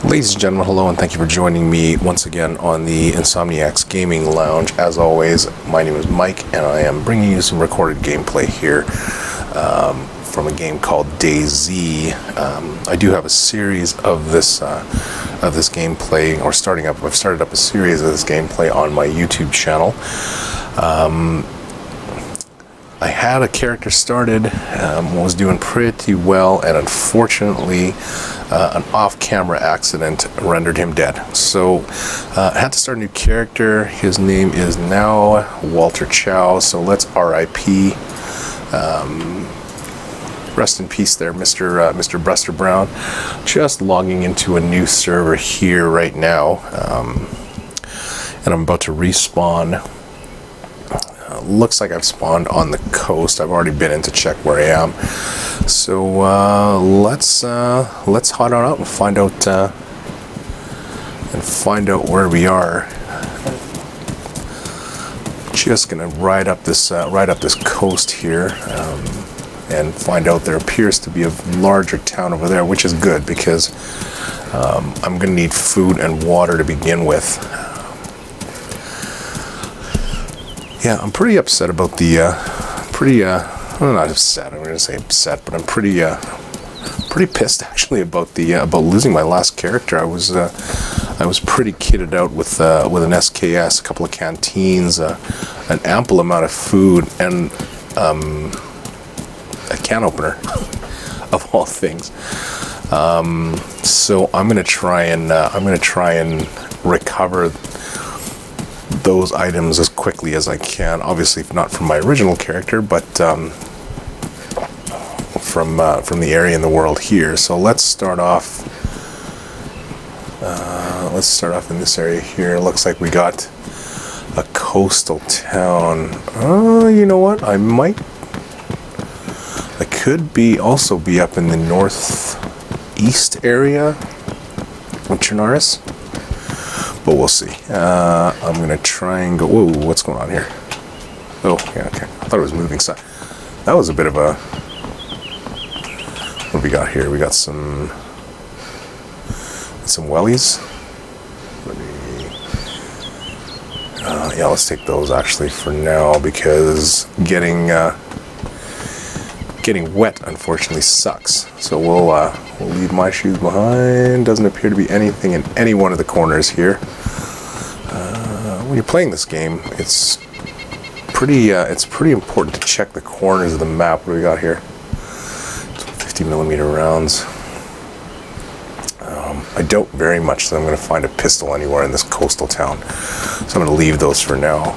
Ladies and gentlemen, hello and thank you for joining me once again on the Insomniacs Gaming Lounge. As always, my name is Mike and I am bringing you some recorded gameplay here from a game called DayZ. I do have a series of this gameplay, or I've started up a series of this gameplay on my YouTube channel. I had a character started, was doing pretty well, and unfortunately an off-camera accident rendered him dead. So I had to start a new character. His name is now Walter Chow, so let's R.I.P. Rest in peace there, Mr. Buster Brown. Just logging into a new server here right now, and I'm about to respawn. Looks like I've spawned on the coast. I've already been in to check where I am. So let's hot on out and find out where we are. Just gonna ride up this coast here and find out. There appears to be a larger town over there, which is good because I'm gonna need food and water to begin with. Yeah, I'm pretty upset about the, I'm not upset, I'm going to say upset, but I'm pretty pissed actually about about losing my last character. I was pretty kitted out with an SKS, a couple of canteens, an ample amount of food, and a can opener, of all things. So I'm going to try and recover those items as quickly as I can. Obviously not from my original character, but from the area in the world here. So let's start off in this area here. Looks like we got a coastal town. You know what, I could also be up in the northeast area of Chernarus. But we'll see. I'm going to try and go... Whoa, what's going on here? Oh, yeah, okay. I thought it was moving. So that was a bit of a... What do we got here? We got some wellies. Yeah, let's take those actually for now, because getting wet unfortunately sucks. So we'll leave my shoes behind. Doesn't appear to be anything in any one of the corners here. When you're playing this game, it's pretty important to check the corners of the map. What do we got here? 50mm rounds. I doubt very much that I'm going to find a pistol anywhere in this coastal town, so I'm going to leave those for now.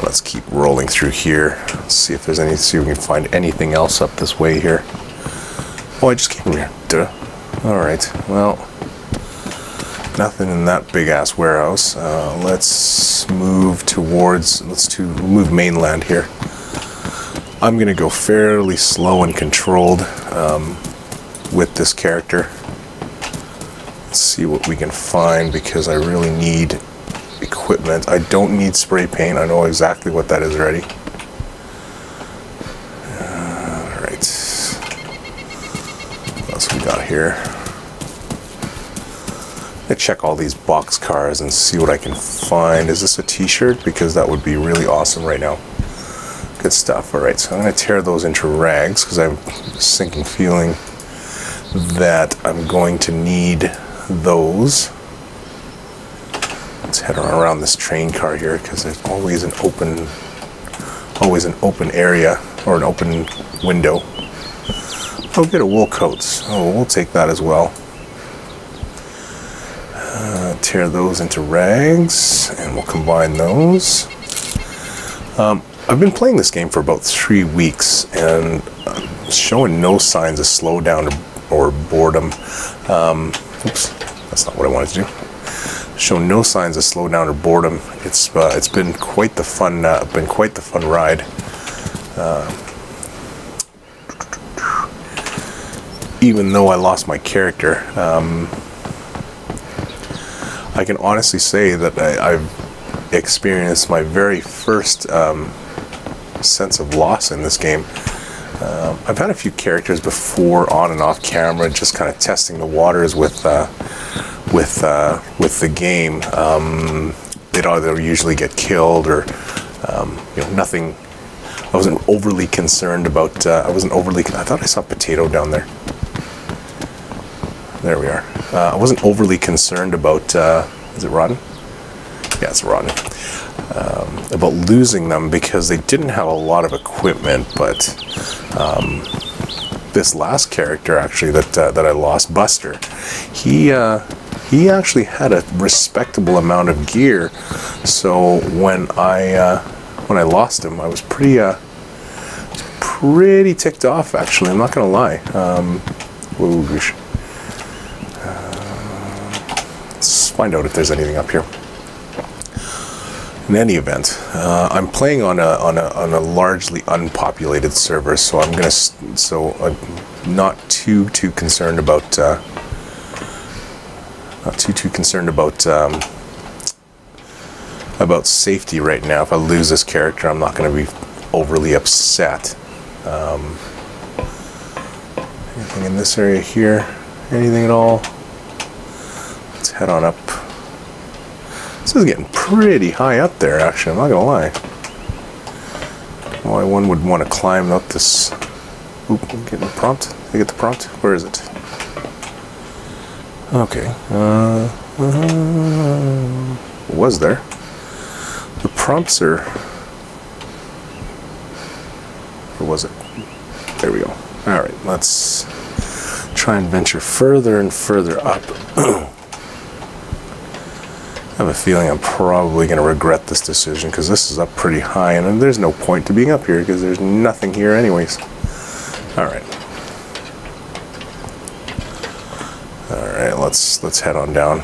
Let's keep rolling through here. Let's see if there's see if we can find anything else up this way here. Oh, I just came from here. Duh. Alright, well, nothing in that big ass warehouse. Let's move move mainland here. I'm gonna go fairly slow and controlled with this character. Let's see what we can find, because I really need equipment. I don't need spray paint. I know exactly what that is already. Alright. What else we got here? I'm gonna check all these box cars and see what I can find. Is this a t-shirt? Because that would be really awesome right now. Good stuff. Alright, so I'm gonna tear those into rags, because I have a sinking feeling that I'm going to need those. Let's head around this train car here, because there's always an open area, or an open window. I'll get a wool coats. Oh, we'll take that as well. Tear those into rags, and we'll combine those. I've been playing this game for about 3 weeks, and showing no signs of slowdown or boredom. Oops, that's not what I wanted to do. Show no signs of slowdown or boredom. It's been quite the fun. Ride. Even though I lost my character, I can honestly say that I've experienced my very first sense of loss in this game. I've had a few characters before on and off camera, just kind of testing the waters with the game. They'd either usually get killed or nothing. I wasn't overly concerned about. I thought I saw a potato down there. There we are. I wasn't overly concerned about. Is it rotten? Yeah, it's rotten. About losing them because they didn't have a lot of equipment, but this last character actually that I lost, Buster, he actually had a respectable amount of gear. So when I lost him, I was pretty ticked off. Actually, I'm not gonna lie. Let's find out if there's anything up here. In any event, I'm playing on a largely unpopulated server, so I'm not too concerned about about safety right now. If I lose this character, I'm not going to be overly upset. Anything in this area here? Anything at all? Let's head on up. This is getting pretty high up there, actually, I'm not gonna lie. Why one would want to climb up this... Oop, I'm getting the prompt. Did I get the prompt? Where is it? Okay. It was there. The prompts are... Where was it? There we go. Alright, let's try and venture further and further up. I have a feeling I'm probably going to regret this decision because this is up pretty high and there's no point to being up here because there's nothing here anyways. Alright. Alright, let's head on down.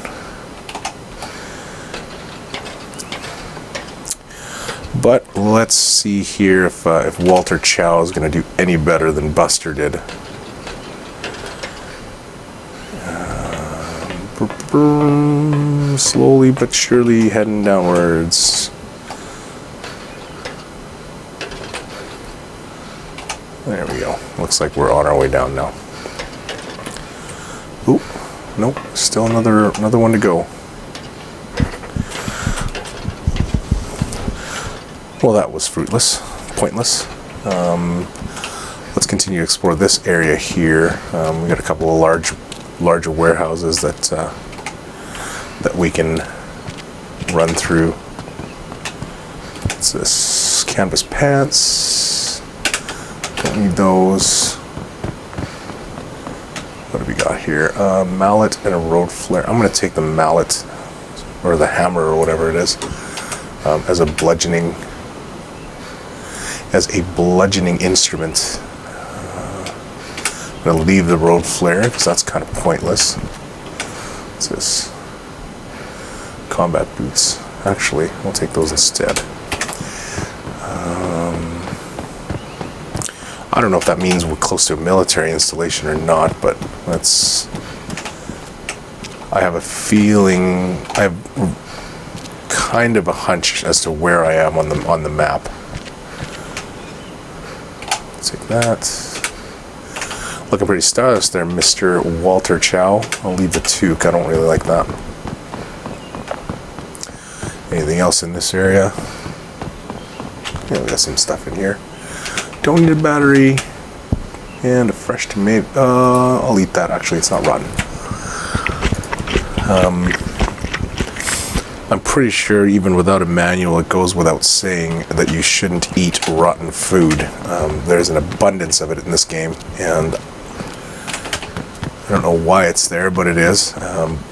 But let's see here if Walter Chow is going to do any better than Buster did. Slowly but surely heading downwards. There we go. Looks like we're on our way down now. Oop, nope, still another one to go. Well, that was fruitless, pointless. Let's continue to explore this area here. We got a couple of larger warehouses that we can run through. What's this? Canvas pants. Don't need those. What do we got here? Mallet and a road flare. I'm going to take the mallet or the hammer or whatever it is as a bludgeoning instrument. I'm going to leave the road flare because that's kind of pointless. What's this? Combat boots. Actually, we'll take those instead. I don't know if that means we're close to a military installation or not, but let's... I have a feeling, I have kind of a hunch as to where I am on the map. Let's take that. Looking pretty stylish there, Mr. Walter Chow. I'll leave the toque, I don't really like that. Anything else in this area? Yeah, we got some stuff in here. Don't need a battery. And a fresh tomato. I'll eat that, actually, it's not rotten. I'm pretty sure even without a manual it goes without saying that you shouldn't eat rotten food. There's an abundance of it in this game, and I don't know why it's there, but it is.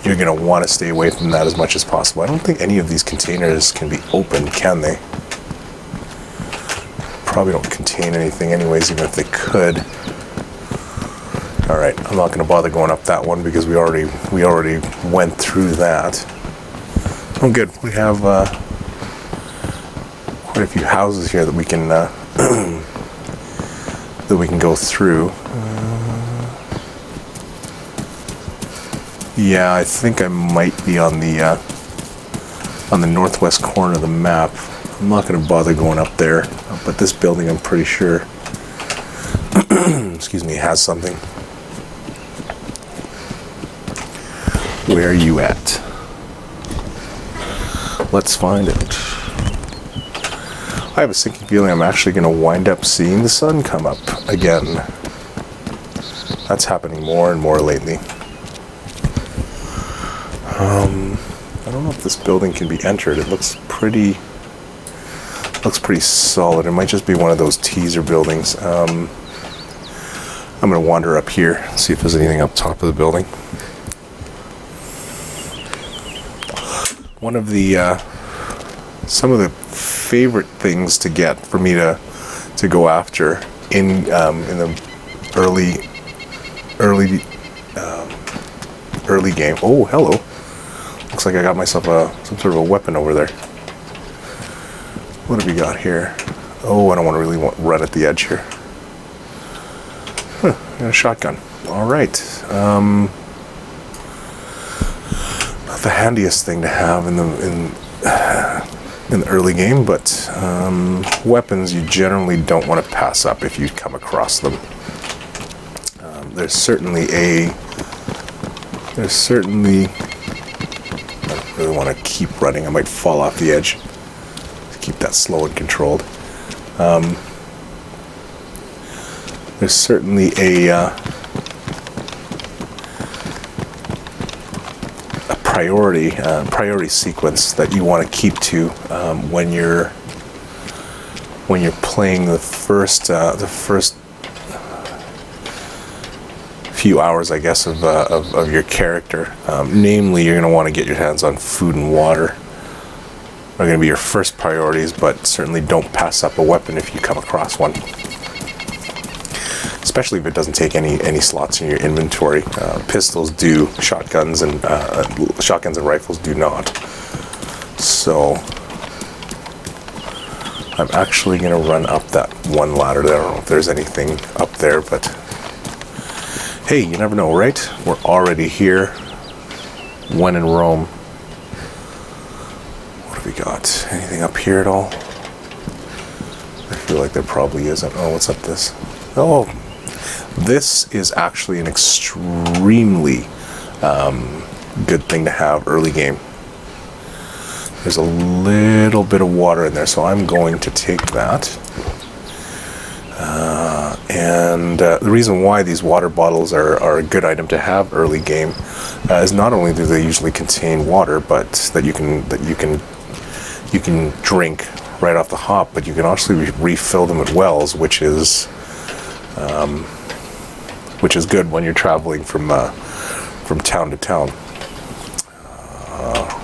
You're going to want to stay away from that as much as possible. I don't think any of these containers can be opened, can they? Probably don't contain anything anyways, even if they could. Alright, I'm not going to bother going up that one because we already went through that. Oh good, we have quite a few houses here that we can go through. Yeah, I think I might be on the northwest corner of the map. I'm not going to bother going up there, but this building I'm pretty sure excuse me, has something. Where are you at? Let's find it. I have a sinking feeling I'm actually going to wind up seeing the sun come up again. That's happening more and more lately. I don't know if this building can be entered. It looks pretty solid. It might just be one of those teaser buildings. I'm going to wander up here, see if there's anything up top of the building. One of the some of the favorite things to get for me to go after in the early game. Oh, hello. Looks like I got myself some sort of a weapon over there. What have we got here? Oh, I don't want to really run at the edge here. Huh, got a shotgun. All right. Not the handiest thing to have in the early game, but weapons you generally don't want to pass up if you come across them. There's certainly I don't really want to keep running. I might fall off the edge. Keep that slow and controlled. There's certainly a priority sequence that you want to keep to when you're playing the first few hours, I guess, of your character. Namely, you're going to want to get your hands on food and water. Are going to be your first priorities, but certainly don't pass up a weapon if you come across one. Especially if it doesn't take any slots in your inventory. Pistols do, shotguns and rifles do not. So I'm actually going to run up that one ladder there. I don't know if there's anything up there, but hey, you never know, right? We're already here. When in Rome. What have we got? Anything up here at all? I feel like there probably isn't. Oh, what's up this? Oh, this is actually an extremely good thing to have early game. There's a little bit of water in there, so I'm going to take that. The reason why these water bottles are a good item to have early game is not only do they usually contain water, but that you can drink right off the hop, but you can actually refill them at wells, which is good when you're traveling from town to town.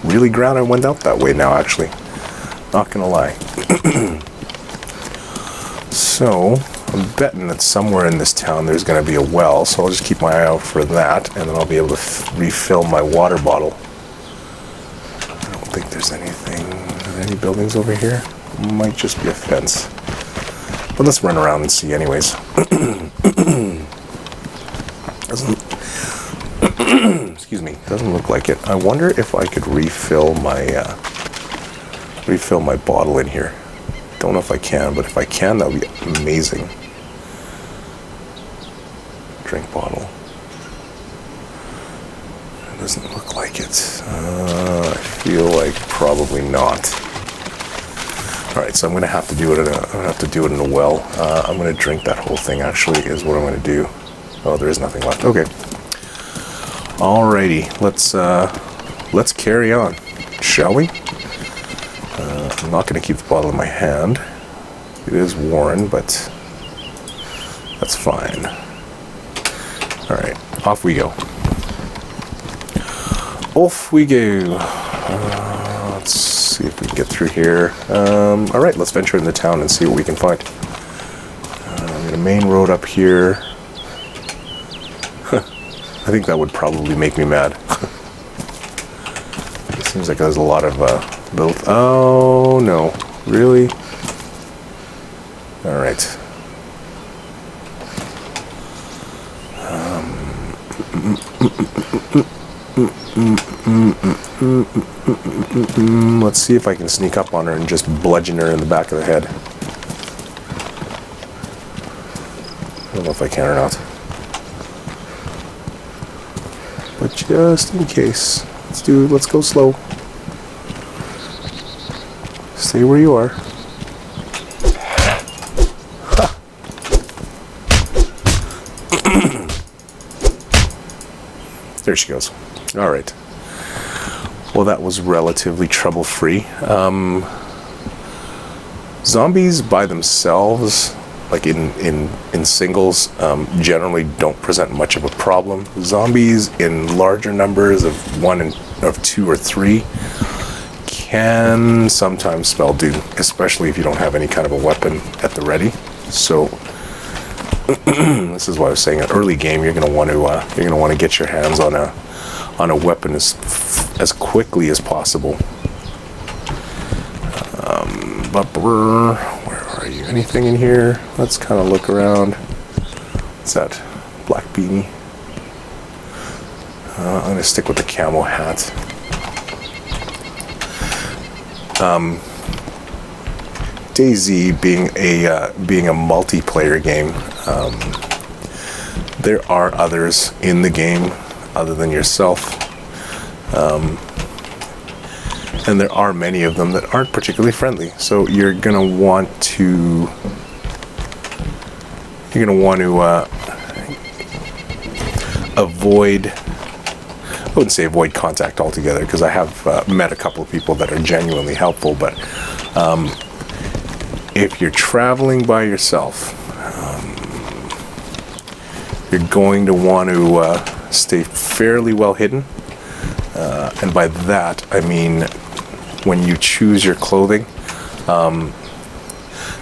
Really glad I went out that way now, actually. Not gonna lie. So I'm betting that somewhere in this town there's going to be a well, so I'll just keep my eye out for that, and then I'll be able to refill my water bottle. I don't think there's anything. Are there any buildings over here? Might just be a fence. But let's run around and see anyways. Excuse me, doesn't look like it. I wonder if I could refill my bottle in here. Don't know if I can, but if I can, that would be amazing. Drink bottle. It doesn't look like it. I feel like probably not. All right, so I'm going to have to do it in a well. I'm going to drink that whole thing. Actually, is what I'm going to do. Oh, there is nothing left. Okay. Alrighty, let's carry on, shall we? I'm not going to keep the bottle in my hand. It is worn, but that's fine. Alright, off we go. Off we go. Let's see if we can get through here. Alright, let's venture into town and see what we can find. Got a main road up here. I think that would probably make me mad. It seems like there's a lot of built. Oh no, really? All right. Let's see if I can sneak up on her and just bludgeon her in the back of the head. don't know if I can or not. But just in case, let's go slow. Stay where you are. There she goes. All right. Well, that was relatively trouble-free. Zombies by themselves, like in singles, generally don't present much of a problem. Zombies in larger numbers of 1 and of 2 or 3 can sometimes spell doom, especially if you don't have any kind of a weapon at the ready. So this is why I was saying, an early game, you're going to want to get your hands on a weapon as quickly as possible. Where are you? Anything in here? Let's kind of look around. What's that? Black beanie. I'm going to stick with the camo hat. DayZ being a multiplayer game, there are others in the game other than yourself, and there are many of them that aren't particularly friendly. So you're gonna want to avoid. I wouldn't say avoid contact altogether, because I have met a couple of people that are genuinely helpful, but if you're traveling by yourself, you're going to want to stay fairly well hidden. And by that, I mean, when you choose your clothing,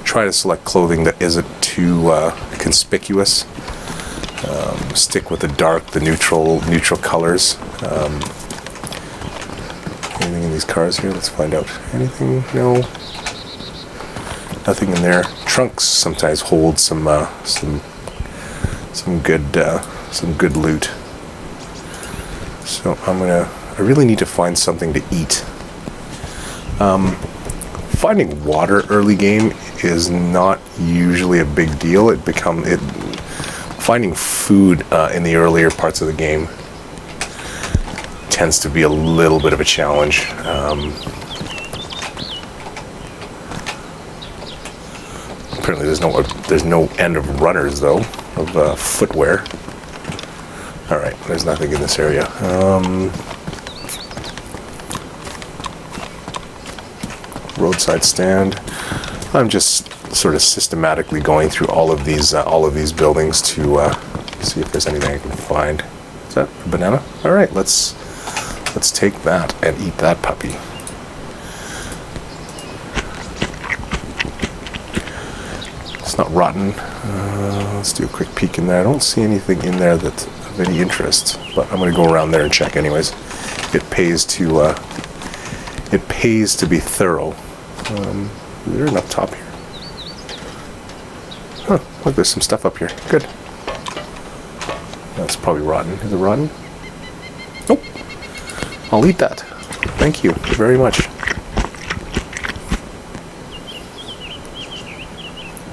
try to select clothing that isn't too conspicuous. Stick with the neutral colors. Anything in these cars here? Let's find out. Anything? No. Nothing in there. Trunks sometimes hold some good loot. So I really need to find something to eat. Finding water early game is not usually a big deal. Finding food in the earlier parts of the game tends to be a little bit of a challenge. Apparently there's no end of runners though, of footwear. Alright, there's nothing in this area. Roadside stand. I'm just sort of systematically going through all of these buildings to see if there's anything I can find. Is that a banana? Alright, let's take that and eat that puppy. It's not rotten. Let's do a quick peek in there. I don't see anything in there that's of any interest, but I'm going to go around there and check anyways. It pays to be thorough. Is there enough top here? Huh, look, there's some stuff up here. Good. That's probably rotten. Is it rotten? Nope. I'll eat that. Thank you very much.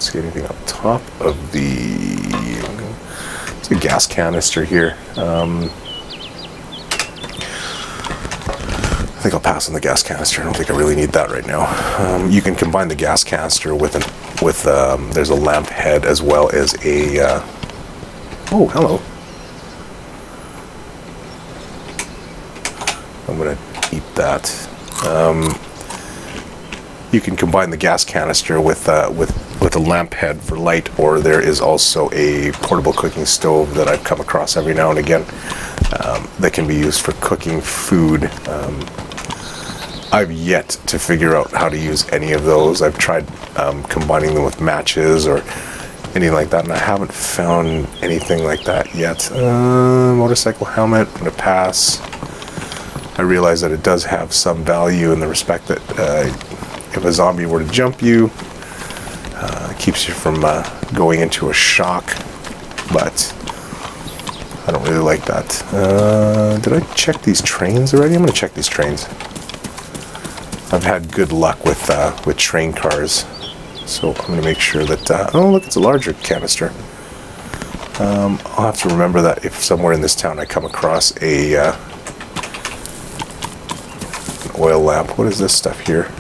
See anything up top of it's a gas canister here. I think I'll pass on the gas canister. I don't think I really need that right now. You can combine the gas canister with there's a lamp head as well as a oh, hello. I'm gonna eat that. You can combine the gas canister with a lamp head for light, or there is also a portable cooking stove that I've come across every now and again that can be used for cooking food. I've yet to figure out how to use any of those. I've tried combining them with matches or anything like that, and I haven't found anything like that yet. Motorcycle helmet, I'm going to pass. I realize that it does have some value in the respect that if a zombie were to jump you, it keeps you from going into a shock, but I don't really like that. Did I check these trains already? I'm going to check these trains. I've had good luck with train cars, so I'm going to make sure that... oh, look, it's a larger canister. I'll have to remember that if somewhere in this town I come across an oil lamp. What is this stuff here?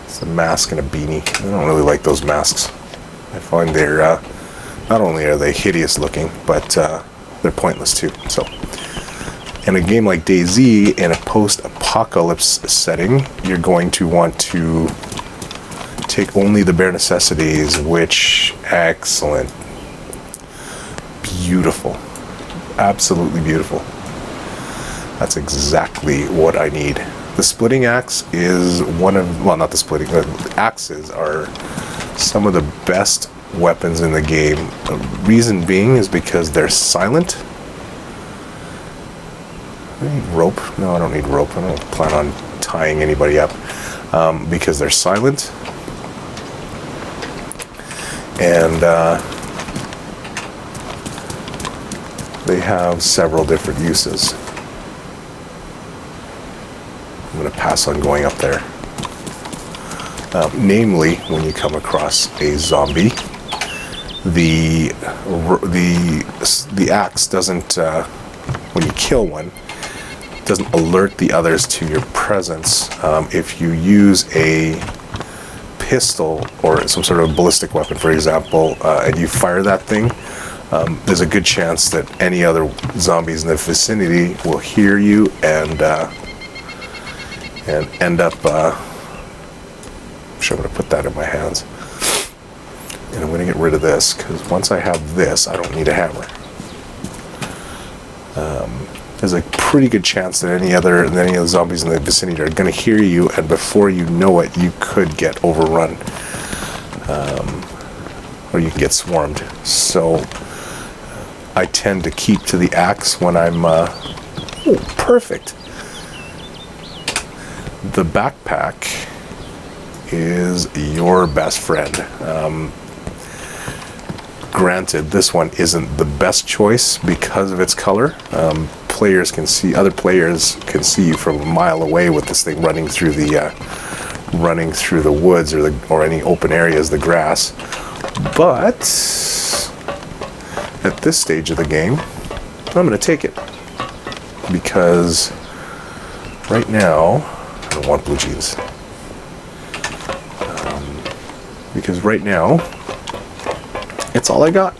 It's a mask and a beanie. I don't really like those masks. I find they're not only are they hideous looking, but they're pointless too. So, in a game like DayZ, in a post-apocalypse setting, you're going to want to take only the bare necessities, which, excellent. Beautiful. Absolutely beautiful. That's exactly what I need. The splitting axe is one of, well, not the splitting, the axes are some of the best weapons in the game. The reason being is because they're silent. I need rope. No, I don't need rope. I don't plan on tying anybody up because they're silent. And they have several different uses. I'm going to pass on going up there. Namely, when you come across a zombie, the axe doesn't, when you kill one, doesn't alert the others to your presence. If you use a pistol or some sort of ballistic weapon, for example, and you fire that thing, there's a good chance that any other zombies in the vicinity will hear you and end up. I'm sure I'm going to put that in my hands, and I'm going to get rid of this because once I have this, I don't need a hammer. There's a pretty good chance that any of the zombies in the vicinity are going to hear you, and before you know it, you could get overrun, or you can get swarmed. So I tend to keep to the axe when I'm. Oh, perfect. The backpack is your best friend. Granted, this one isn't the best choice because of its color. Other players can see you from a mile away with this thing running through the woods or any open areas, the grass. But at this stage of the game, I'm going to take it because right now I don't want blue jeans. Because right now it's all I got.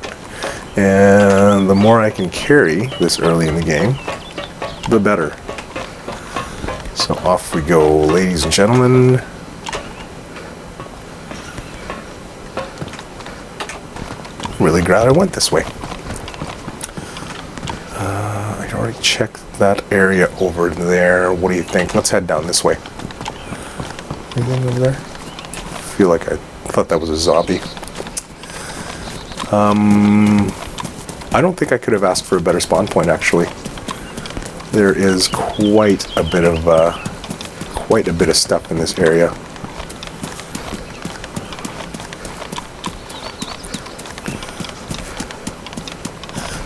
And the more I can carry this early in the game, the better. So off we go, ladies and gentlemen. Really glad I went this way. I already checked that area over there. What do you think? Let's head down this way. Anything over there? I feel like I thought that was a zombie. I don't think I could have asked for a better spawn point, actually. There is quite a bit of stuff in this area.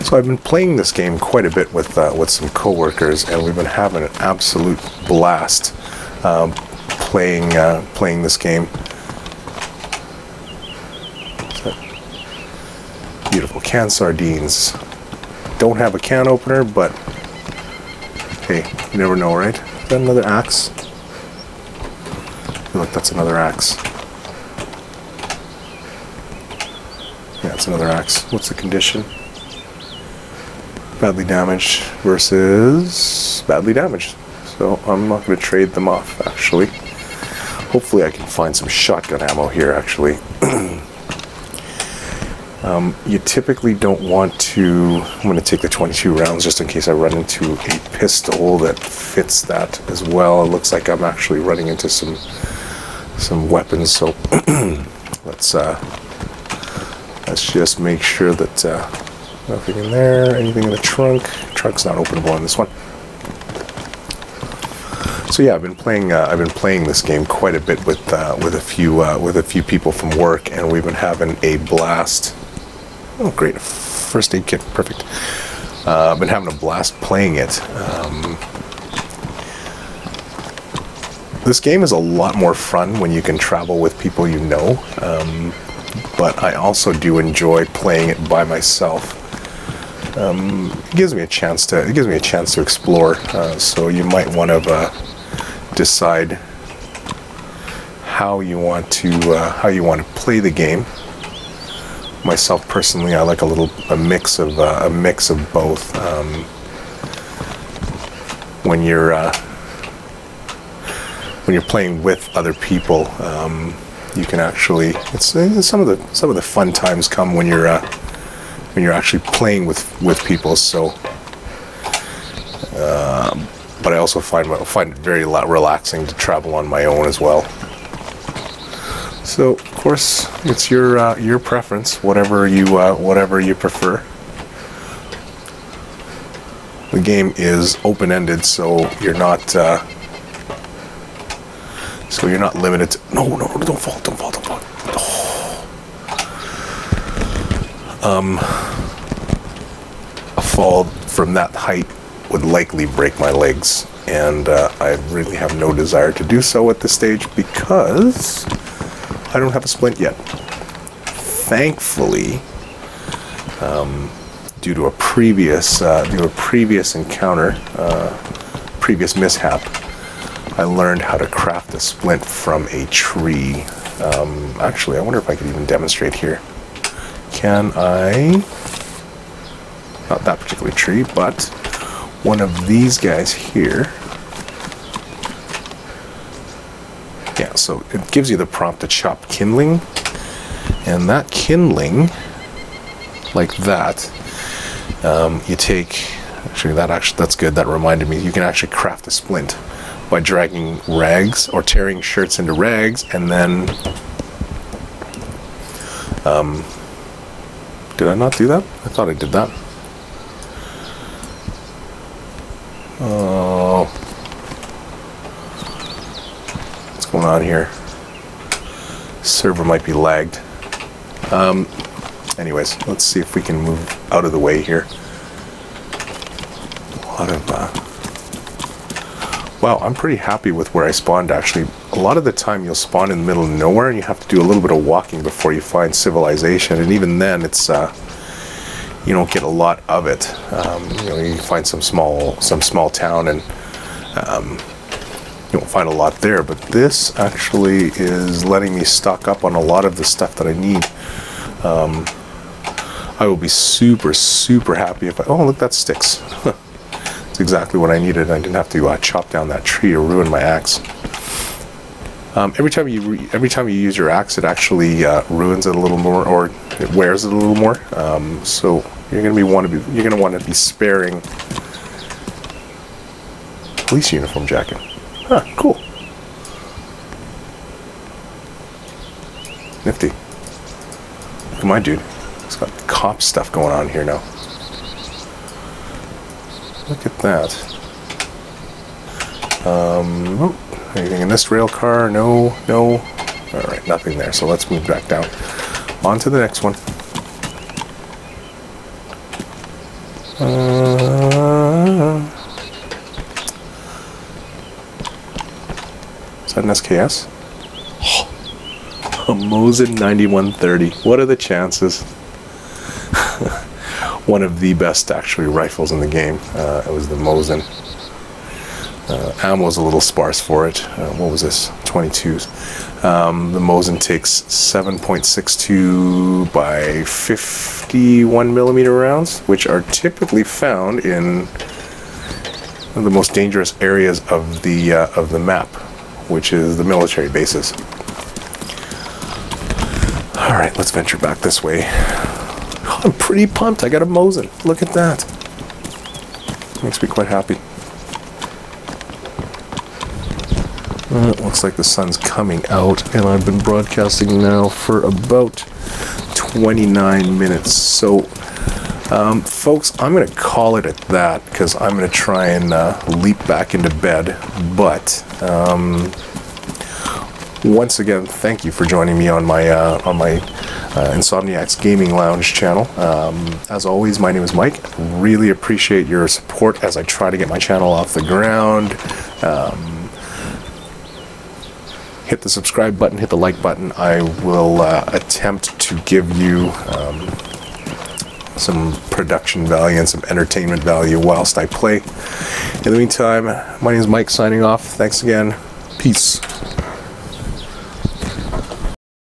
So I've been playing this game quite a bit with some coworkers, and we've been having an absolute blast playing this game. Beautiful canned sardines. Don't have a can opener, but hey, you never know, right? Is that another axe? I feel like that's another axe. Yeah, it's another axe. What's the condition? Badly damaged versus badly damaged. So I'm not going to trade them off, actually. Hopefully I can find some shotgun ammo here, actually. You typically don't want to. I'm going to take the 22 rounds just in case I run into a pistol that fits that as well. It looks like I'm actually running into some weapons, so let's just make sure that nothing in there, anything in the trunk. Trunk's not openable on this one. So yeah, I've been playing this game quite a bit with a few people from work, and we've been having a blast. Oh, great. First aid kit. Perfect. I've been having a blast playing it. This game is a lot more fun when you can travel with people you know. but I also do enjoy playing it by myself. It gives me a chance to explore. So you might want to decide how you want to play the game. Myself personally, I like a mix of both. When you're playing with other people, you can actually some of the fun times come when you're actually playing with people. So, but I also find it very relaxing to travel on my own as well. So, of course, it's your preference, whatever you prefer. The game is open-ended, so you're not limited to, no, don't fall. A fall from that height would likely break my legs, and I really have no desire to do so at this stage because I don't have a splint yet. Thankfully, due to a previous encounter, previous mishap, I learned how to craft a splint from a tree. Actually, I wonder if I could even demonstrate here. Can I? Not that particular tree, but one of these guys here. Yeah, so it gives you the prompt to chop kindling, and that kindling, like that, you take. That's good. That reminded me. You can actually craft a splint by dragging rags or tearing shirts into rags, and then did I not do that? I thought I did that. Oh, what's going on here? Server might be lagged. Anyways, let's see if we can move out of the way here. A lot of wow, I'm pretty happy with where I spawned, actually. A lot of the time you'll spawn in the middle of nowhere and you have to do a little bit of walking before you find civilization, and even then it's you don't get a lot of it. You find some small town, and you won't find a lot there, but this actually is letting me stock up on a lot of the stuff that I need. I will be super happy if I, oh look, that sticks. It's exactly what I needed. I didn't have to chop down that tree or ruin my axe. Every time you use your axe, it actually ruins it a little more, or it wears it a little more. So you're gonna want to be sparing. Police uniform jacket. Huh, cool. Nifty. Look at my dude. He's got cop stuff going on here now. Look at that. Oh, anything in this rail car? No. Alright, nothing there. So let's move back down. On to the next one. Is that an SKS? A Mosin 9130. What are the chances? One of the best, actually, rifles in the game. It was the Mosin. Ammo's a little sparse for it. What was this? 22s. The Mosin takes 7.62 by 51 millimeter rounds, which are typically found in one of the most dangerous areas of the map, which is the military bases. All right, let's venture back this way. I'm pretty pumped. I got a Mosin. Look at that. Makes me quite happy. It looks like the sun's coming out, and I've been broadcasting now for about 29 minutes. So, folks, I'm going to call it at that because I'm going to try and leap back into bed. But once again, thank you for joining me on my Insomniacs Gaming Lounge channel. As always, my name is Mike. Really appreciate your support as I try to get my channel off the ground. hit the subscribe button, hit the like button. I will attempt to give you some production value and some entertainment value whilst I play. In the meantime, my name is Mike, signing off. Thanks again. Peace.